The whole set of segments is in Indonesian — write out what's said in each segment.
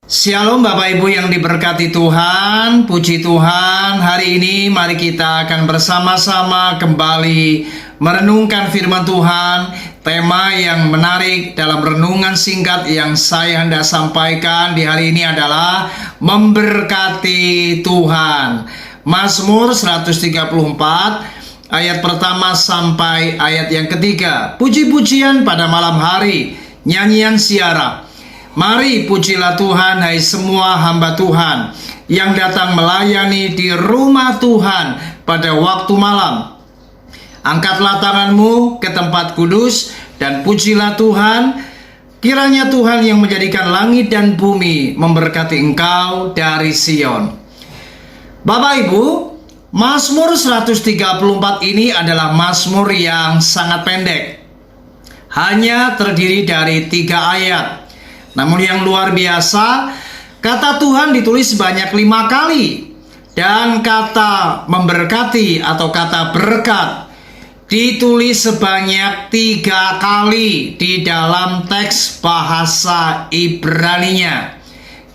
Shalom Bapak Ibu yang diberkati Tuhan, puji Tuhan. Hari ini mari kita akan bersama-sama kembali merenungkan firman Tuhan. Tema yang menarik dalam renungan singkat yang saya hendak sampaikan di hari ini adalah memberkati Tuhan. Mazmur 134 ayat pertama sampai ayat yang ketiga. Puji-pujian pada malam hari, nyanyian siara. Mari pujilah Tuhan, hai semua hamba Tuhan yang datang melayani di rumah Tuhan pada waktu malam. Angkatlah tanganmu ke tempat kudus dan pujilah Tuhan. Kiranya Tuhan yang menjadikan langit dan bumi memberkati engkau dari Sion. Bapak Ibu, Mazmur 134 ini adalah Mazmur yang sangat pendek. Hanya terdiri dari 3 ayat. Namun yang luar biasa, kata Tuhan ditulis sebanyak 5 kali. Dan kata memberkati atau kata berkat ditulis sebanyak 3 kali di dalam teks bahasa Ibraninya.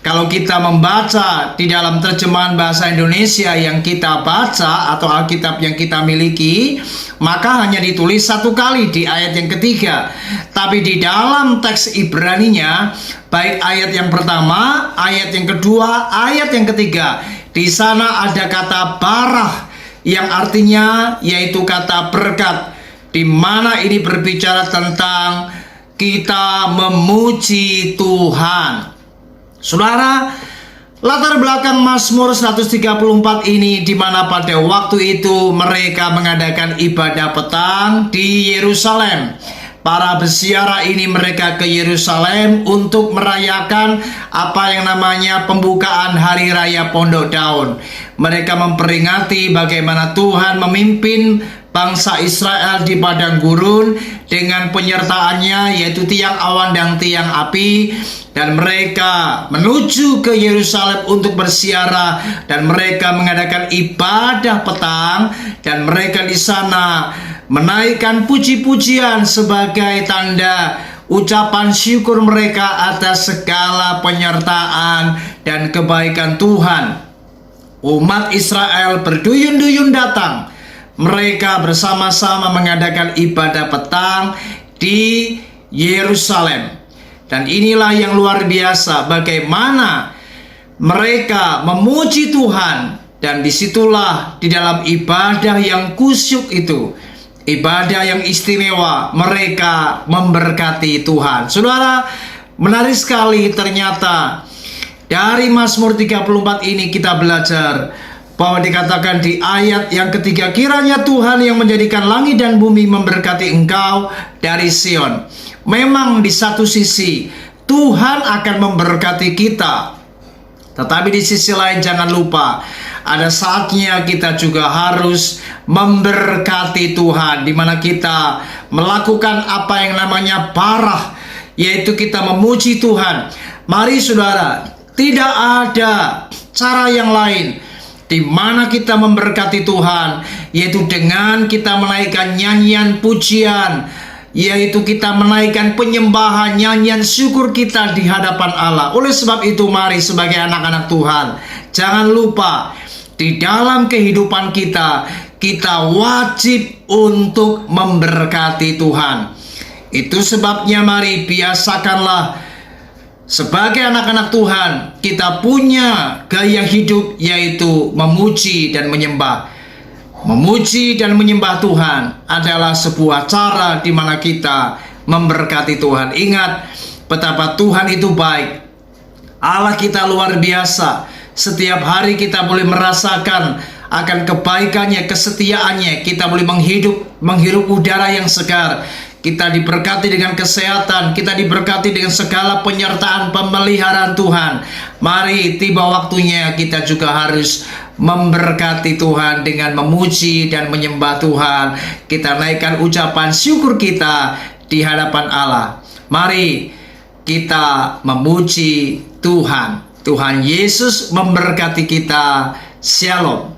Kalau kita membaca di dalam terjemahan bahasa Indonesia yang kita baca atau Alkitab yang kita miliki, maka hanya ditulis 1 kali di ayat yang ketiga. Tapi di dalam teks Ibraninya, baik ayat yang pertama, ayat yang kedua, ayat yang ketiga, di sana ada kata barah yang artinya yaitu kata berkat, di mana ini berbicara tentang kita memuji Tuhan. Saudara, latar belakang Mazmur 134 ini di mana pada waktu itu mereka mengadakan ibadah petang di Yerusalem. Para peziarah ini mereka ke Yerusalem untuk merayakan apa yang namanya pembukaan Hari Raya Pondok Daun. Mereka memperingati bagaimana Tuhan memimpin bangsa Israel di padang gurun dengan penyertaannya yaitu tiang awan dan tiang api, dan mereka menuju ke Yerusalem untuk berziarah dan mereka mengadakan ibadah petang, dan mereka di sana menaikkan puji-pujian sebagai tanda ucapan syukur mereka atas segala penyertaan dan kebaikan Tuhan. Umat Israel berduyun-duyun datang. Mereka bersama-sama mengadakan ibadah petang di Yerusalem. Dan inilah yang luar biasa bagaimana mereka memuji Tuhan. Dan disitulah di dalam ibadah yang kusyuk itu, ibadah yang istimewa, mereka memberkati Tuhan. Saudara, menarik sekali ternyata dari Mazmur 34 ini kita belajar bahwa dikatakan di ayat yang ketiga, kiranya Tuhan yang menjadikan langit dan bumi memberkati engkau dari Sion. Memang di satu sisi Tuhan akan memberkati kita, tetapi di sisi lain jangan lupa ada saatnya kita juga harus memberkati Tuhan, di mana kita melakukan apa yang namanya barah, yaitu kita memuji Tuhan. Mari saudara, tidak ada cara yang lain di mana kita memberkati Tuhan, yaitu dengan kita menaikkan nyanyian pujian, yaitu kita menaikkan penyembahan, nyanyian syukur kita di hadapan Allah. Oleh sebab itu mari sebagai anak-anak Tuhan, jangan lupa di dalam kehidupan kita, kita wajib untuk memberkati Tuhan. Itu sebabnya mari biasakanlah sebagai anak-anak Tuhan, kita punya gaya hidup yaitu memuji dan menyembah. Memuji dan menyembah Tuhan adalah sebuah cara di mana kita memberkati Tuhan. Ingat betapa Tuhan itu baik. Allah kita luar biasa. Setiap hari kita boleh merasakan akan kebaikannya, kesetiaannya. Kita boleh menghirup udara yang segar. Kita diberkati dengan kesehatan, kita diberkati dengan segala penyertaan pemeliharaan Tuhan. Mari tiba waktunya kita juga harus memberkati Tuhan dengan memuji dan menyembah Tuhan. Kita naikkan ucapan syukur kita di hadapan Allah. Mari kita memuji Tuhan. Tuhan Yesus memberkati kita. Shalom.